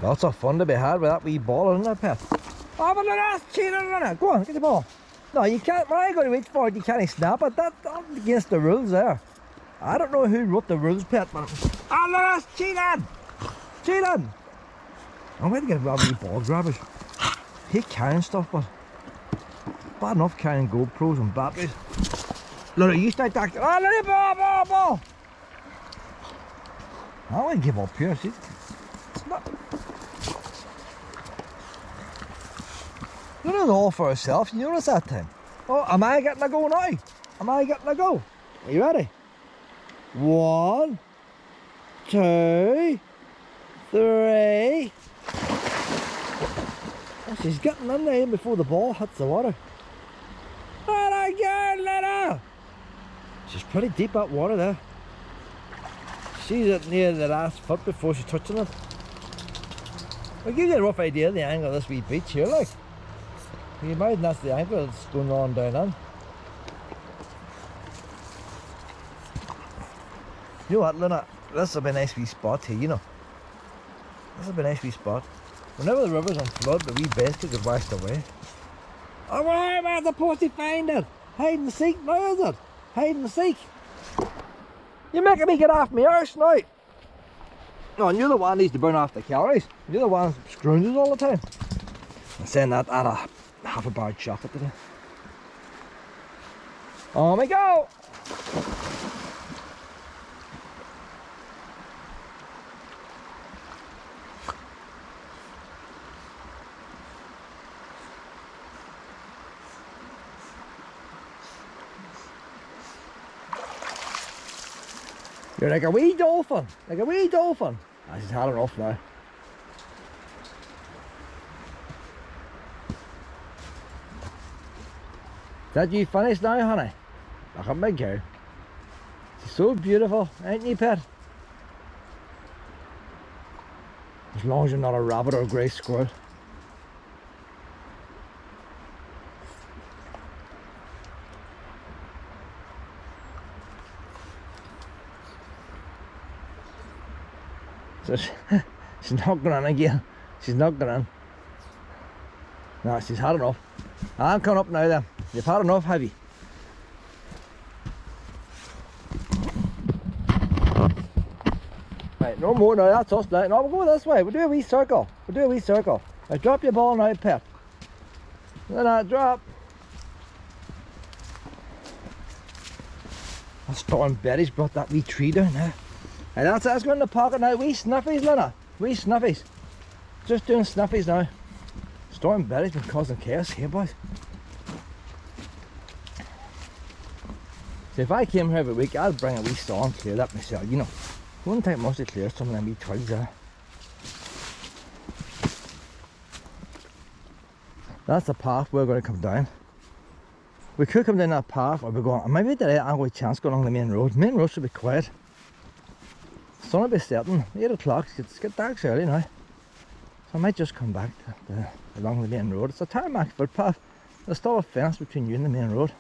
Lots of fun to be had with that wee ball, isn't there, Pet? Oh, but that's cheating, isn't it? Go on, get the ball. No, you can't. When I go to reach for it, you can't snap it. That's against the rules there. I don't know who wrote the rules, Pet, but... Oh, no, that's cheating! Cheating! I'm going to get a wee ball grabbers. I hate carrying stuff, but... bad enough carrying GoPros and batteries. Look, you start that. Oh, look, ball! I wouldn't give up here, see? It's not... Look at it all for herself, you notice that time? Oh, am I getting a go now? Am I getting a go? Are you ready? 1, 2, 3. Oh, she's getting in there before the ball hits the water. Let her go, let her! She's pretty deep that water there. She's at near the last foot before she's touching it. I'll give you a rough idea of the angle of this wee beach here, like. You imagine that's the angle that's going on down in. You know what, Luna? This will be a nice wee spot here, you know. This will be a nice wee spot. Whenever the river's on flood, the wee base could get washed away. Oh, where am I supposed to find it? Hide and seek now, is it? Hide and seek. You're making me get off my arse now. No, and you're the one that needs to burn off the calories. You're the one screwing us all the time. I'm saying that at a half a bar of chocolate today. On we go! You're like a wee dolphin, like a wee dolphin. I just had enough now. That you finished now, honey? Look at my cow. She's so beautiful, ain't you, Pet? As long as you're not a rabbit or a grey squirrel. So she's not going in again. She's not going in. No, she's had enough. I'm coming up now then. You've had enough, have you? Right, no more now, that's us now. No, we'll go this way. We'll do a wee circle. We'll do a wee circle. Now drop your ball now, Pet. Then drop. That storm Betty's brought that wee tree down there. Right, that's going in the pocket now. Wee snuffies, Lena. Wee snuffies. Just doing snuffies now. Storm Betty's been causing chaos here, boys. So if I came here every week, I'd bring a wee saw and clear that myself, you know. Wouldn't take much to clear some of them wee twigs there. That's the path we're going to come down. We could come down that path, or we're going, maybe today I'll go a chance going along the main road. Main road should be quiet. Sun will be setting, 8 o'clock, it's get dark early now. So I might just come back along the main road. It's a tarmac footpath. There's still a fence between you and the main road.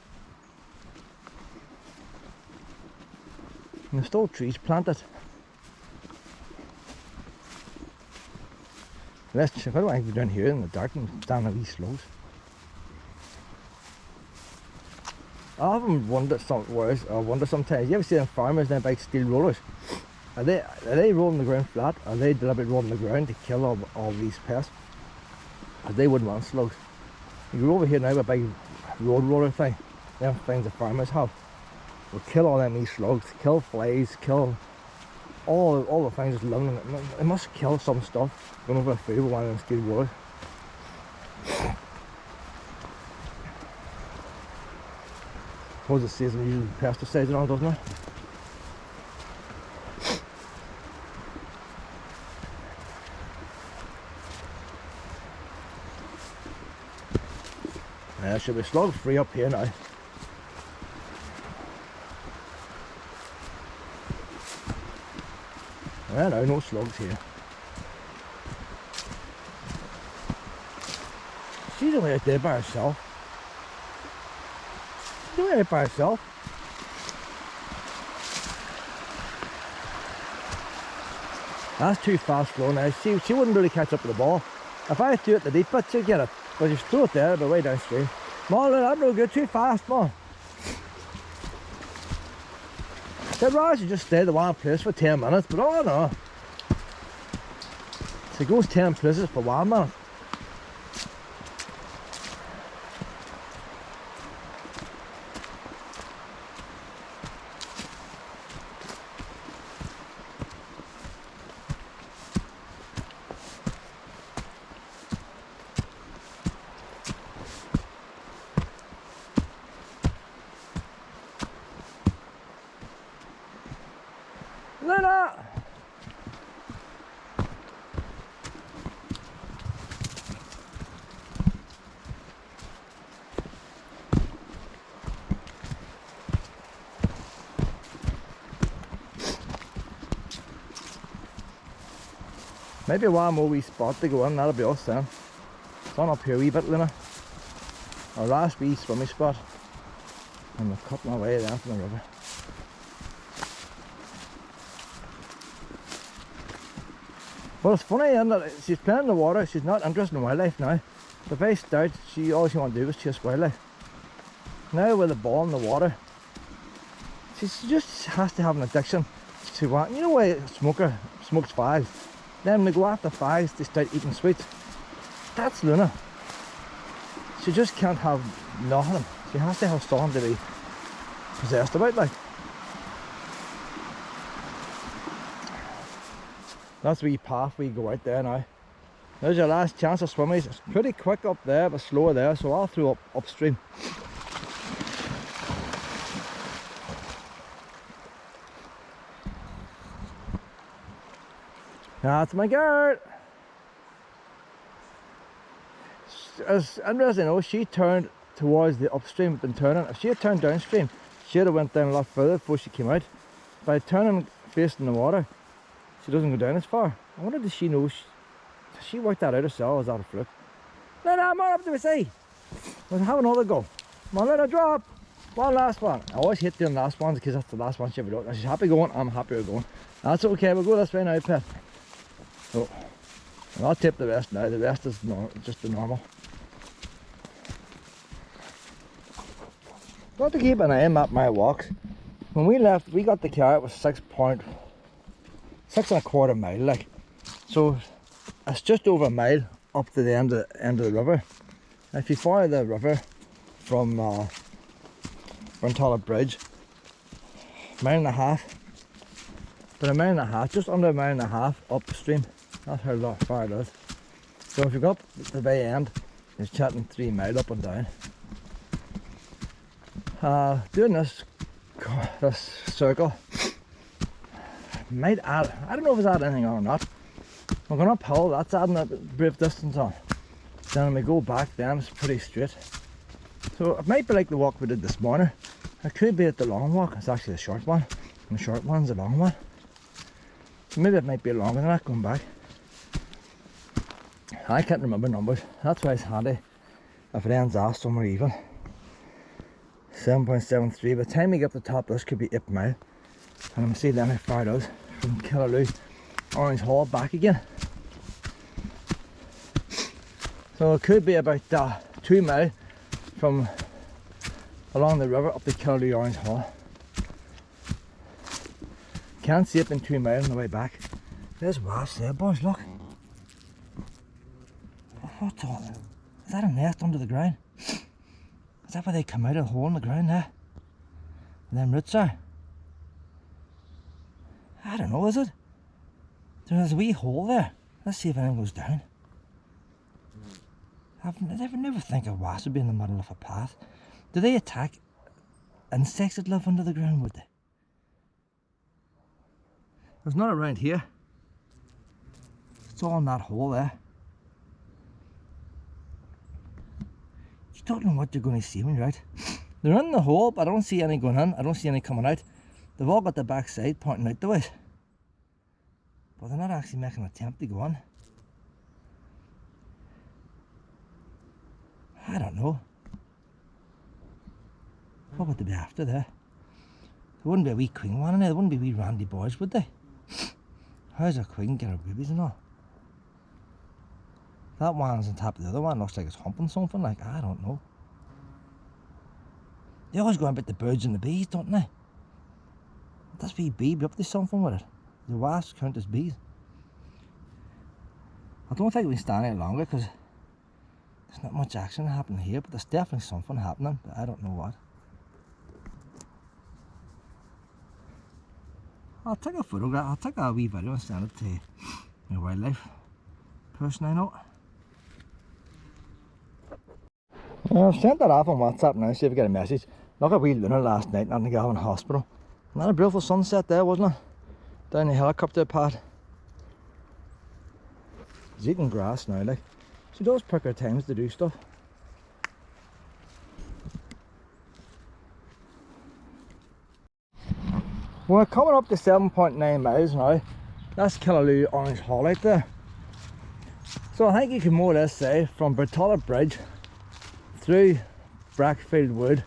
And there's still trees planted. Let's check. How do I go down here in the dark and stand on these slopes? I often wonder sometimes. You ever see them farmers then bike steel rollers? Are they rolling the ground flat? Are they deliberately rolling the ground to kill all these pests? Because they wouldn't want slugs. You go over here now with a big road roller thing. Them things the farmers have. Will kill all them these slugs, kill flies, kill all the things that's living in it. It must kill some stuff going over the food with one of them steel rollers. What does it say? It's using pesticides and all, doesn't it? There should be slug free up here now. No, no slugs here. She's only out there by herself. She's only out by herself. That's too fast flowing now. She wouldn't really catch up with the ball. If I threw it the deep bit, she'd get it. But if you throw it there, it'd be way downstream. Come that's no good. Too fast, man. I'd rather she just stay the one place for 10 minutes, but oh no. She goes 10 places for 1 minute. Luna! Maybe one more wee spot to go in, that'll be us then. It's on up here a wee bit, Luna. Our last wee swimming spot. And we're cutting our way down from the river. But it's funny, isn't it? She's playing in the water, she's not interested in wildlife now. The very start, all she wanted to do was chase wildlife. Now with the ball in the water, she just has to have an addiction to what, you know why a smoker smokes fags? Then they go after fags, they start eating sweets. That's Luna. She just can't have nothing. She has to have something to be possessed about, like. That's the wee path we go out there now. There's your last chance of swimming. It's pretty quick up there, but slower there, so I'll throw upstream. That's my girl. As interesting, you know, she turned towards the upstream, been turning. If she had turned downstream, she'd have went down a lot further before she came out. By turning facing the water, she doesn't go down as far. I wonder, does she know? Does she work that out herself, or is that a fluke? Let her more up to the sea. We'll have another go. Come on, let her drop. One last one. I always hate doing last ones because that's the last one she ever does. She's happy going, I'm happier going. That's okay, we'll go this way now, pet. So, I'll tip the rest now. The rest is just the normal. Got to keep an eye on my walks. When we left, we got the car, it was 6.25 mile, like. So it's just over a mile up to the end of the river. If you follow the river from Burntollet Bridge, 1.5 miles, but 1.5 miles, just under 1.5 miles upstream. That's how far it is. So if you go up to the very end, it's chatting 3 miles up and down. Doing this circle might add, I don't know if it's adding anything on or not. We're going uphill, that's adding a brief distance on. Then when we go back, then it's pretty straight. So it might be like the walk we did this morning. It could be at the long walk, it's actually the short one. And the short one's the long one. So maybe it might be longer than that going back. I can't remember numbers. That's why it's handy if it ends off somewhere even. 7.73. By the time we get up the top, this could be 8 mile. And I'm see then how far it is from Killaloo, Orange Hall back again. So it could be about 2 mile from along the river up to Killaloo, Orange Hall. Can't see it in 2 miles on the way back. There's wasps there, boys, look. What's all that? Is that a nest under the ground? Is that where they come out of the hole in the ground there? And them roots are? I don't know, is it? There's a wee hole there. Let's see if anything goes down. I've never think a wasp would be in the middle of a path. Do they attack insects that live under the ground, would they? There's none around here. It's all in that hole there. You don't know what you're going to see when you're out. They're in the hole, but I don't see any going in. I don't see any coming out. They've all got the back side pointing out the way. But they're not actually making an attempt to go in. I don't know. What would they be after there? There wouldn't be a wee queen one in there. There wouldn't be wee randy boys, would they? How's a queen get her babies and all? That one's on top of the other one, looks like it's humping something, like, I don't know. They always go on about the birds and the bees, don't they? This wee bee be up to something with it. The wasps count as bees. I don't think we can stand any longer because there's not much action happening here, but there's definitely something happening, but I don't know what. I'll take a photograph, I'll take a wee video and send it to my wildlife person I know. I've sent that off on WhatsApp now, see if I get a message. Look at wee Luna last night in the Galvin Hospital. Not a beautiful sunset there, wasn't it? Down the helicopter pad. She's eating grass now, like. She does pick her times to do stuff. We're coming up to 7.9 miles now. That's Killaloo Orange Hall out there. So I think you can more or less say from Bertollet Bridge through Brackfield Wood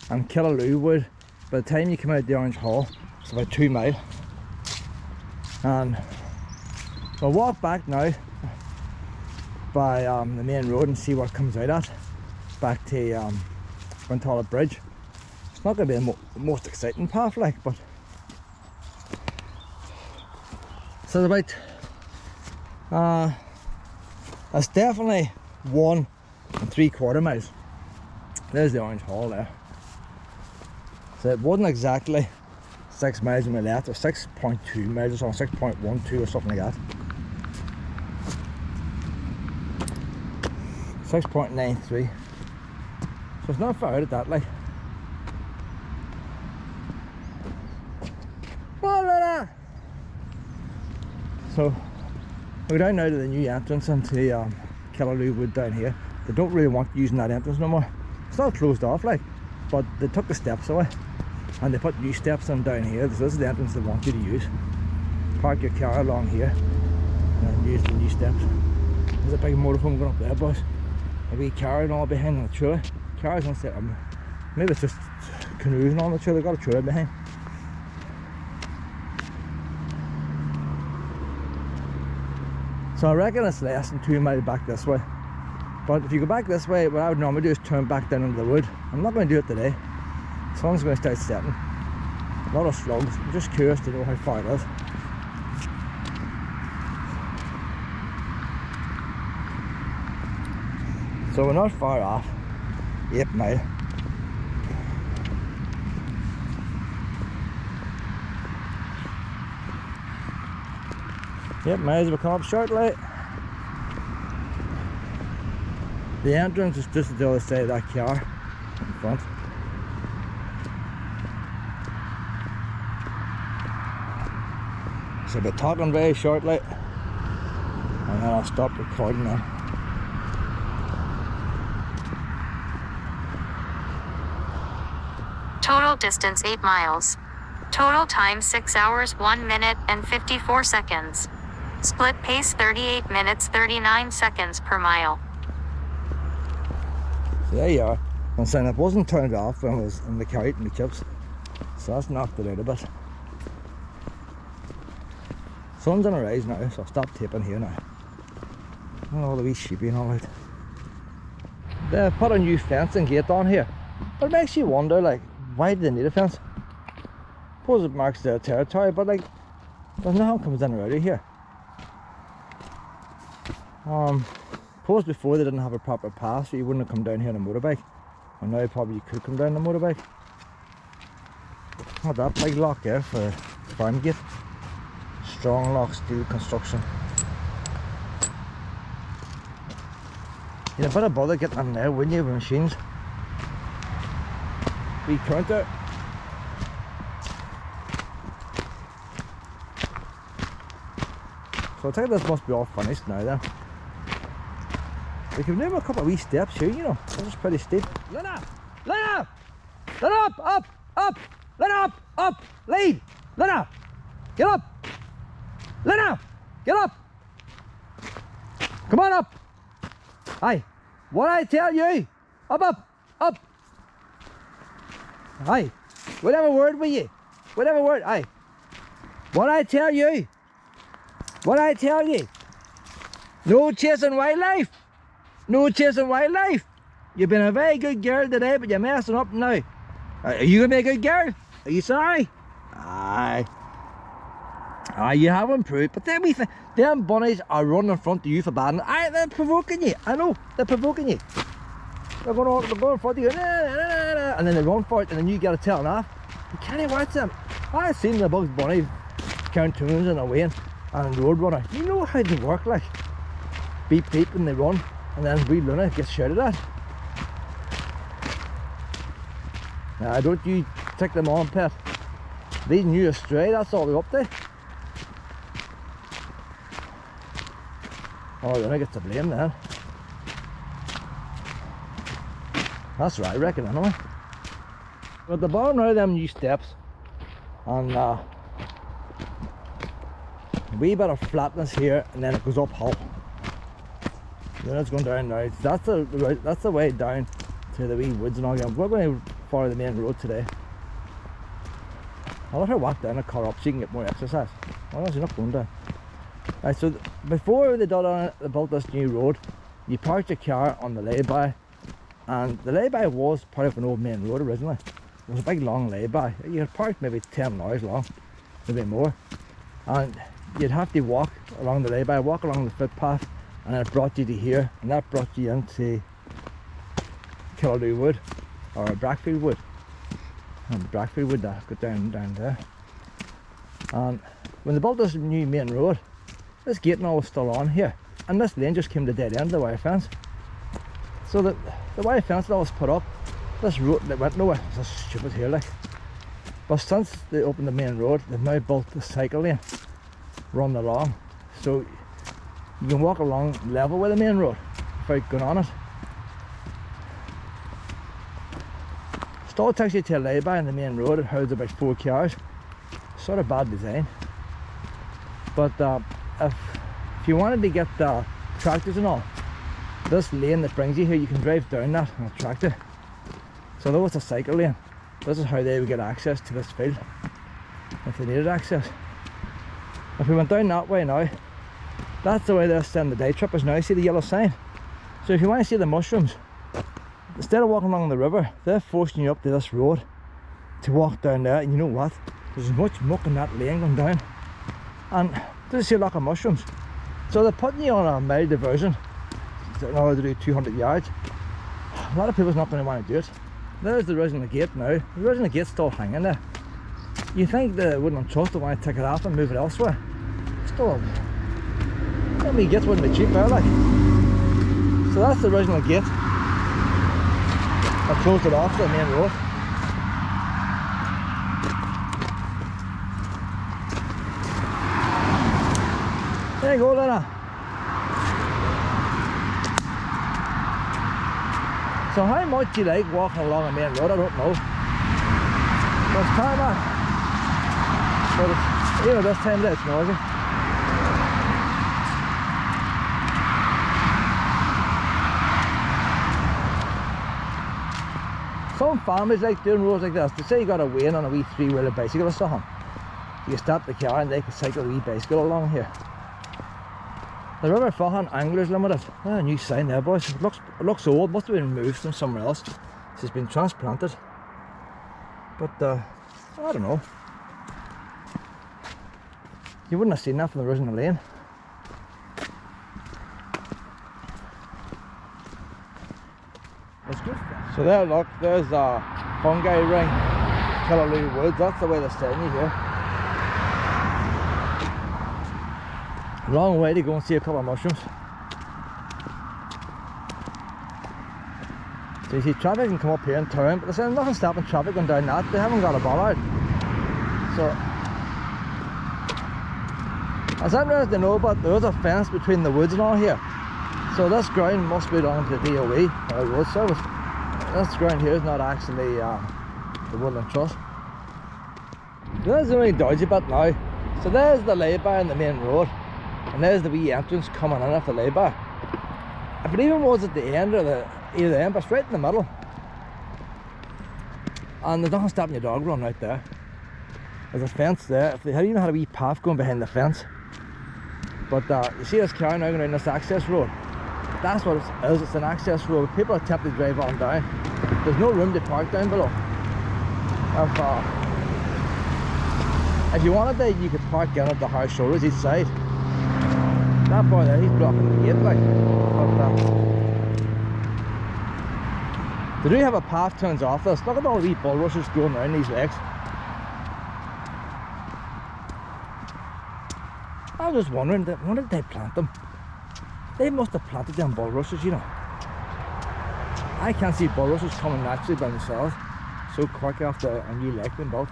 and Killaloo Wood, by the time you come out the Orange Hall, it's about 2 miles. And we'll walk back now by the main road and see what comes out at back to Bertollet Bridge. It's not going to be the most exciting path, like, but so it's about it's definitely 1 3/4 miles. There's the Orange Hall there. So it wasn't exactly 6 miles on my left, or 6.2 miles or something, 6.12 or something like that. 6.93. So it's not far out of that, like. So we're down now to the new entrance into Killaloo Wood down here. They don't really want using that entrance no more. It's not closed off, like, but they took the steps away and they put new steps in down here. So this is the entrance they want you to use. Park your car along here and use the new steps. There's a big motorhome going up there, boys. A wee car and all behind on the trailer. Cars on set. Maybe it's just canoes and all on the trailer. They've got a trailer behind. So I reckon it's less than 2 miles back this way. But if you go back this way, what I would normally do is turn back down into the wood. I'm not going to do it today. The sun's going to start setting. A lot of slugs. I'm just curious to know how far it is. So we're not far off 8 miles. Yep, miles will come up shortly. The entrance is just at the other side of that car in front. So I'll be talking very shortly and then I'll stop recording now. Total distance 8 miles. Total time 6 hours 1 minute and 54 seconds. Split pace 38 minutes 39 seconds per mile. So there you are. I'm saying it wasn't turned off when I was in the car eating the chips. So that's knocked it out a bit. Sun's on the rise now, so I'll stop taping here now. Oh, all the wee sheepy and all that. They've put a new fencing gate on here. But it makes you wonder, like, why do they need a fence? I suppose it marks their territory, but like, there's no one comes in or out of here. Suppose before they didn't have a proper path, so you wouldn't have come down here on a motorbike. And now probably you could come down on a motorbike. Not that big lock there for farm gate. Strong lock, steel construction. You'd better bother getting in there, wouldn't you, with machines? Wee counter. So I think this must be all finished now then. We can do a couple of wee steps here, you know. This is pretty steep. Luna! Luna! Luna! Up! Up! Luna! Up! Up! Lead! Luna! Get up! Luna! Get up! Come on up! Aye! What I tell you? Up! Up! Up! Aye! Whatever word were you? Whatever word? Aye! What I tell you? What I tell you? No chasing wildlife. No chasing wildlife. You've been a very good girl today, but you're messing up now. Are you gonna be a good girl? Are you sorry? Aye. Aye, you have improved. But then them bunnies are running in front of you for bad. Aye, they're provoking you. I know, they're provoking you. They're going in front of you, and then they run for it, and then you gotta tell them off. You can't watch them. I've seen the Bugs Bunny cartoons and away and Roadrunner. You know how they work, like. Beep beep when they run, and then Wee Luna gets shouted at. Now, don't you take them on, pet. Leading you astray, that's all they're up to. Oh, Luna gets to blame then. That's right, I reckon, anyway. But the bottom now of them new steps, and a wee bit of flatness here, and then it goes uphill. Then it's going down now. That's the way down to the wee woods and all that. We're going to follow the main road today. I'll let her walk down the car up so you can get more exercise. Otherwise you're not going down. Right, so before they built this new road, you parked your car on the lay-by, and the lay-by was part of an old main road originally. It was a big long lay-by. You had parked maybe 10 hours long, maybe more, and you'd have to walk along the lay-by, walk along the footpath, and it brought you to here, and that brought you into Killaloo Wood, or Brackfield Wood. And Brackfield Wood that got down there. And when they built this new main road, this gate and all was still on here, and this lane just came to dead end of the wire fence. So the wire fence that was put up, this road that went nowhere. It's so stupid here, like. But since they opened the main road, they've now built the cycle lane run along, so you can walk along level with the main road without going on it. Still takes you to a lay-by in the main road. It holds about 4 cars. Sort of bad design. But if you wanted to get tractors and all, this lane that brings you here, you can drive down that on a tractor. So though it's a cycle lane, this is how they would get access to this field if they needed access. If we went down that way now, that's the way they'll send the day trippers now. See the yellow sign? So if you want to see the mushrooms, instead of walking along the river, they're forcing you up to this road to walk down there. And you know what? There's as much muck in that lane going down, and there's a lot of mushrooms. So they're putting you on a mile diversion in order to do 200 yards. A lot of people's not going to want to do it. There's the original gate now. The original gate's still hanging there. You think the Woodland Trust will want to take it off and move it elsewhere? Still, how many gates wouldn't be cheap there, like? So that's the original gate. I closed it off to the main road. There you go, Lena. So how much do you like walking along a main road? I don't know. But it's tarmac. But it's, you know, this time of day it's noisy. Some families like doing roads like this. They say you got to weigh in on a wee 3-wheeler bicycle or something. You stop the car and they can cycle a wee bicycle along here. The River Faughan Anglers Limited. Oh, a new sign there, boys. It looks old. Must have been moved from somewhere else. It's been transplanted. But I don't know. You wouldn't have seen that from the original lane. That's good. So there, look, there's a fungi ring, Killaloo Woods. That's the way they're sending you here. Long way to go and see a couple of mushrooms. So you see traffic can come up here and turn, but there's nothing stopping traffic going down that. They haven't got a bollard. So as I'm interested to know, but there is a fence between the woods and all here. So this ground must belong to the DOE, or Road Service. This ground here is not actually the Woodland Trust. There's the only dodgy bit now. So there's the lay-by on the main road, and there's the wee entrance coming in off the lay-by. If it even was at the end or either end, but it's right in the middle. And there's nothing stopping your dog run right there. There's a fence there. If they had even had a wee path going behind the fence, But you see this car now going down this access road? That's what it is, it's an access road. People are tempted to drive on down. There's no room to park down below. If you wanted to, you could park in at the higher shoulders each side. That boy there, he's blocking the gate like. But they do have a path turns off this. Look at all these bulrushes going around these legs. I was just wondering, when did they plant them? They must have planted them bulrushes, you know. I can't see bulrushes coming naturally by themselves so quick after a new leg being built.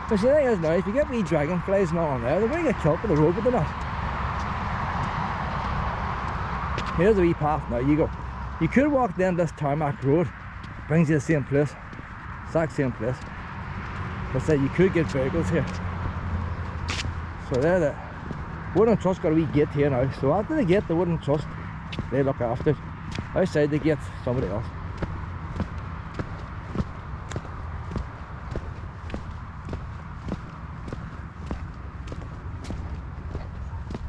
But see, the thing is now, if you get wee dragonflies and all on there, they're going to get killed by the road, but they're not. Here's a wee path now, you go. You could walk down this tarmac road, brings you to the same place, exact same place. But say you could get vehicles here. So there, the Woodland Trust got a wee gate here now. So after the gate, the Woodland Trust, they look after it. Outside the gate, somebody else.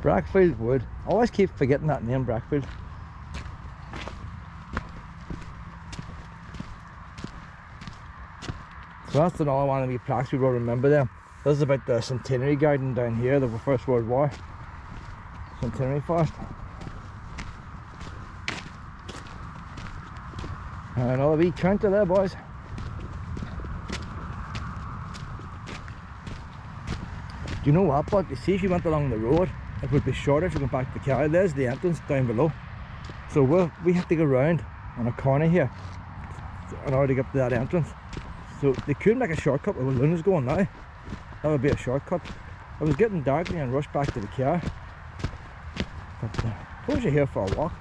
Brackfield Wood. I always keep forgetting that name, Brackfield. So that's another one of the plaques we will remember them. This is about the Centenary Garden down here, the First World War. Centenary Forest. And another wee counter there, boys. Do you know what, but you see if you went along the road, it would be shorter if you went back to the car. There's the entrance down below. So we have to go round on a corner here in order to get to that entrance. So they could make a shortcut where Woodlands going now. That would be a shortcut. It was getting dark and rushed back to the car. But suppose you're here for a walk.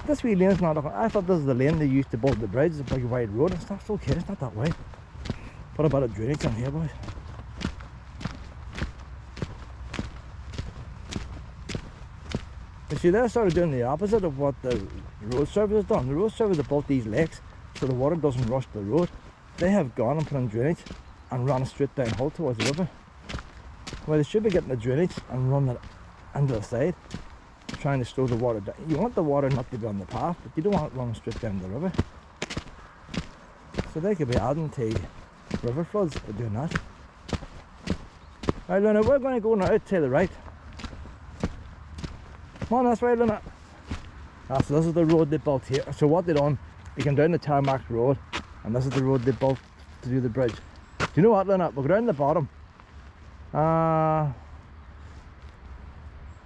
This wee lane's not looking. I thought this is the lane they used to build the bridge. It's a big wide road and stuff. It's okay, it's not that wide. Put a bit of drainage on here, boys. You see, they're sort of doing the opposite of what the road service has done. The road service have built these lakes so the water doesn't rush the road. They have gone and put in drainage and run it straight downhill towards the river. Well, they should be getting the drainage and run it into the side, trying to slow the water down. You want the water not to be on the path, but you don't want it running straight down the river. So they could be adding to river floods by doing that. Right, Luna, we're going to go now to the right. Come on, that's right, Luna. So this is the road they built here. So what they done, you come down the tarmac road, and this is the road they built to do the bridge. Do you know what, Luna? We'll go down the bottom.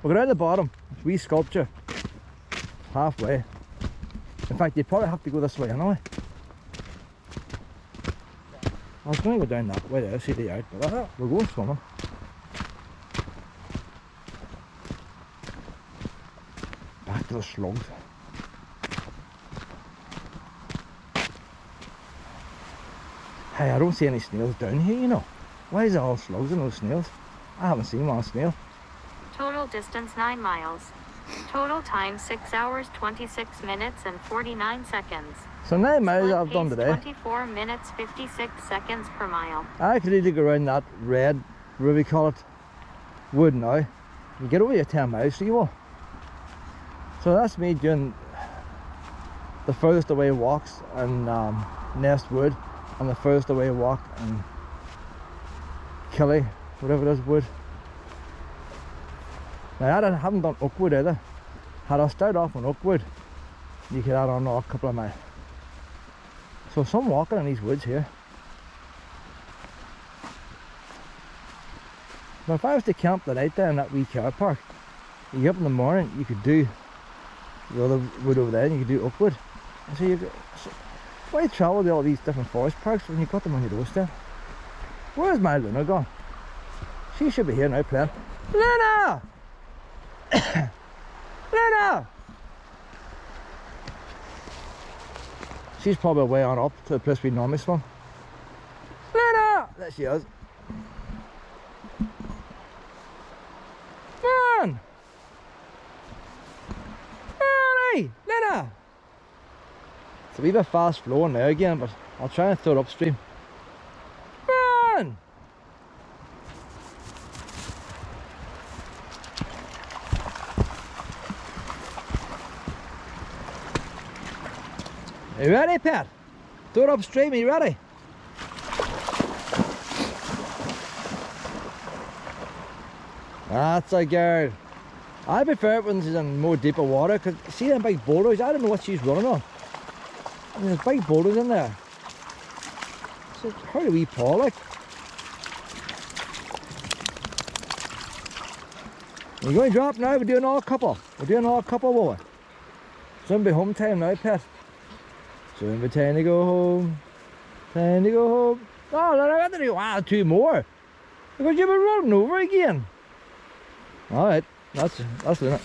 We'll go down the bottom. It's a wee sculpture. Halfway. In fact, you probably have to go this way anyway. I was going to go down that way there, see the yard, but we're going swimming. Back to the slugs. Hey, I don't see any snails down here, you know. Why is it all slugs and no snails? I haven't seen one snail. Total distance 9 miles. Total time 6 hours 26 minutes and 49 seconds. So 9 miles Split I've done pace today. 24 minutes 56 seconds per mile. I actually need to go around that red, whatever we call it, wood now. You get over your 10 miles, so you will. So that's me doing the furthest away walks in Nest Wood, and the furthest away walk in Killaloo, whatever it is, wood. Now I haven't done Oakwood either. Had I started off on Oakwood, you could add on a couple of miles. So some walking in these woods here. Now if I was to camp the night there in that wee car park, you get up in the morning, you could do the other wood over there and you could do Oakwood. And so why travel to all these different forest parks when you've got them on your doorstep? Where's my Luna gone? She should be here now playing. Luna! Luna! She's probably way on up to the place we normally swim. Luna! There she is. Come on! Hey, Luna! It's a wee bit fast flowing now again, but I'll try and throw it upstream. Run! Are you ready, Pat? Throw it upstream, are you ready? That's a girl. I prefer it when she's in more deeper water, because see them big boulders, I don't know what she's running on. And there's big boulders in there. So how do we paw like? We're going to drop now, we're doing all a couple. We're doing all a couple, boy. Soon be home time now, Pat. Soon be time to go home. Time to go home. Oh, then I got to do 2 more. Because you've been running over again. Alright, that's limit.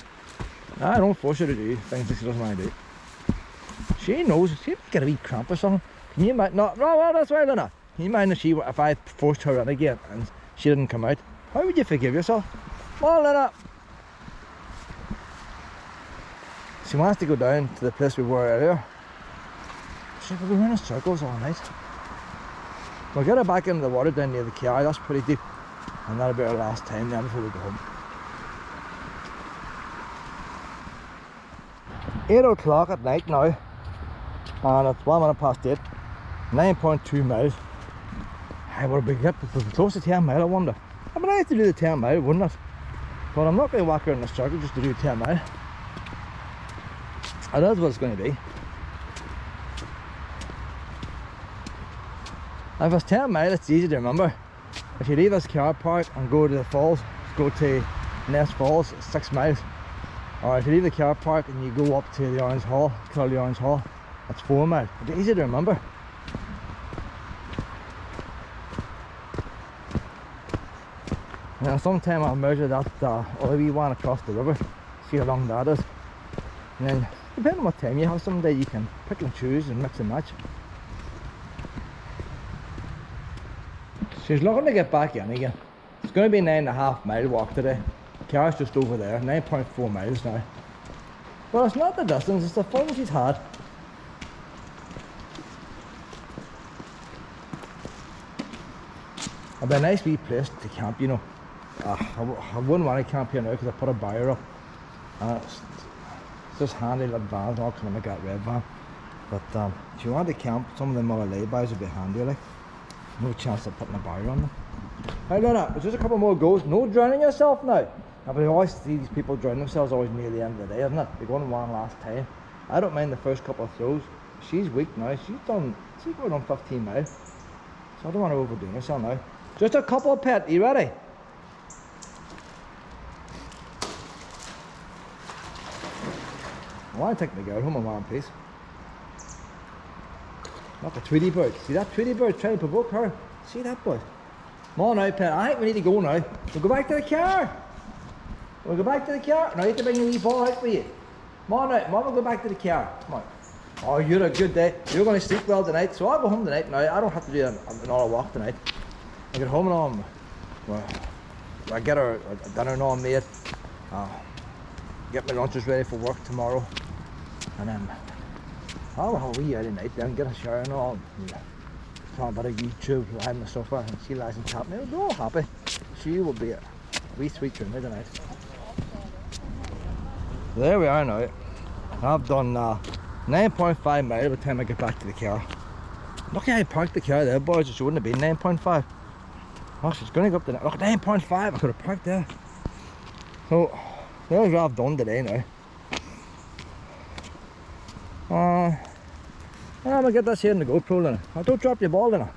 I don't force her to do things that she doesn't want to do. She knows, she might get a wee cramp or something. Can you imagine? No, well, that's right, Lena. Can you imagine if I forced her in again and she didn't come out? How would you forgive yourself? Come on, Lena. She wants to go down to the place we were earlier. She'll be running circles all night. We'll get her back into the water down near the car, that's pretty deep. And that'll be our last time then before we go home. 8 o'clock at night now, and it's 1 minute past 8. 9.2 miles. I would be get close to 10 mile, I wonder. I'd be nice to do the 10 mile, wouldn't it? But I'm not going to walk around the circle just to do 10 mile. And that's what it's going to be. If it's 10 mile, it's easy to remember. If you leave this car park and go to the falls, go to Ness Falls, it's 6 miles. Or if you leave the car park and you go up to the Orange Hall, Killaloo Orange Hall, that's 4 miles. It's easy to remember. Now sometime I'll measure that other wee one across the river, see how long that is. And then, depending on what time you have, someday you can pick and choose and mix and match. She's looking to get back in again. It's going to be a 9.5 mile walk today. The car's just over there, 9.4 miles now. Well, it's not the distance, it's the fun she's had. It'll be a nice wee place to camp, you know. I wouldn't want to camp here now because I put a barrier up. It's just handy that vans all come in like that red van. But if you want to camp, some of them other laybys would be handy, like. No chance of putting a barrier on them. Right, Lena, there's just a couple more goes. No drowning yourself now. But I always see these people drown themselves always near the end of the day, isn't it? They're going one last time. I don't mind the first couple of throws. She's weak now. She's going on 15 miles. So I don't want to overdo myself now. Just a couple, Pet. Are you ready? I want to take the girl home in one piece. Not the Tweety bird. See that Tweety bird trying to provoke her? See that, boy? Come on now, Pet. I think we need to go now. We'll go back to the car. We'll go back to the car. Now you have to bring the wee ball out for you. Come on now. Mom will go back to the car. Come on. Oh, you're a good day. You're going to sleep well tonight. So I'll go home tonight now. I don't have to do another walk tonight. I get home and on. Well, I get her a dinner and all made. Get my lunches ready for work tomorrow. And then I'll have a wee early night then, get a shower and all. Talk about a YouTube, lie on the sofa, and she lies and chat me. We're all happy. She will be a wee sweet dreamer tonight. So there we are now. I've done 9.5 miles by the time I get back to the car. Lucky I parked the car there, boys, it wouldn't have been 9.5. Oh, she's going to go up to look, 9.5. I could have parked there. So there's what I've done today now. I'm gonna get this here in the GoPro then. Oh, don't drop your ball then.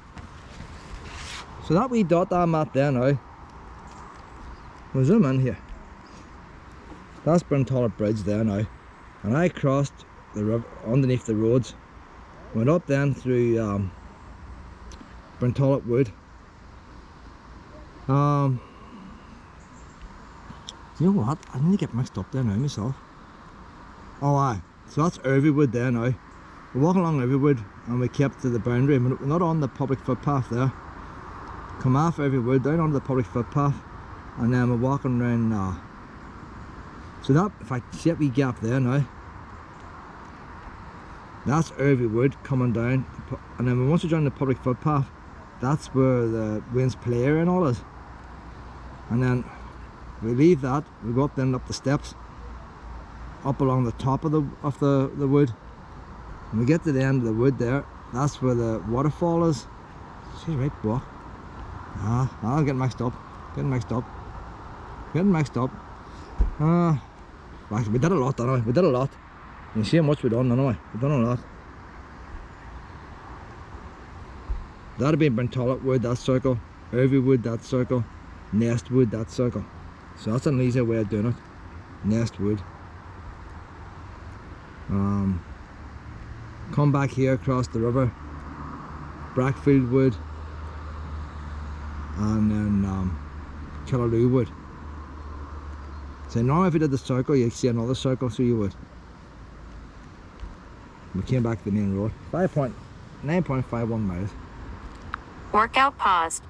So that wee dot I'm at there now. We'll zoom in here. That's Brentollet Bridge there now. And I crossed the river underneath the roads. Went up then through Brentollet Wood. You know what? I need to get mixed up there now myself. Oh aye. So that's Irvywood there now. We're walking along Irvywood and we kept to the boundary. We're not on the public footpath there. Come off Irvywood, down onto the public footpath, and then we're walking around so that, if I see that wee gap there now, That's Irvy Wood coming down, and then once we join the public footpath, that's where the Wayne's Player and all is. And then we leave that, we go up then up the steps, up along the top of the wood. When we get to the end of the wood there, that's where the waterfall is. She's right, what? I'm getting mixed up. Actually, we did a lot, anyway. We did a lot. You can see how much we've done, anyway. We've done a lot. That'd be Brentollet Wood, that circle. Irvy Wood, that circle. Nest Wood, that circle. So that's an easier way of doing it. Nest Wood. Come back here across the river. Brackfield Wood. And then Killaloo Wood. So now if you did the circle, you'd see another circle, so you would. We came back to the main road. 9.51 miles. Workout paused.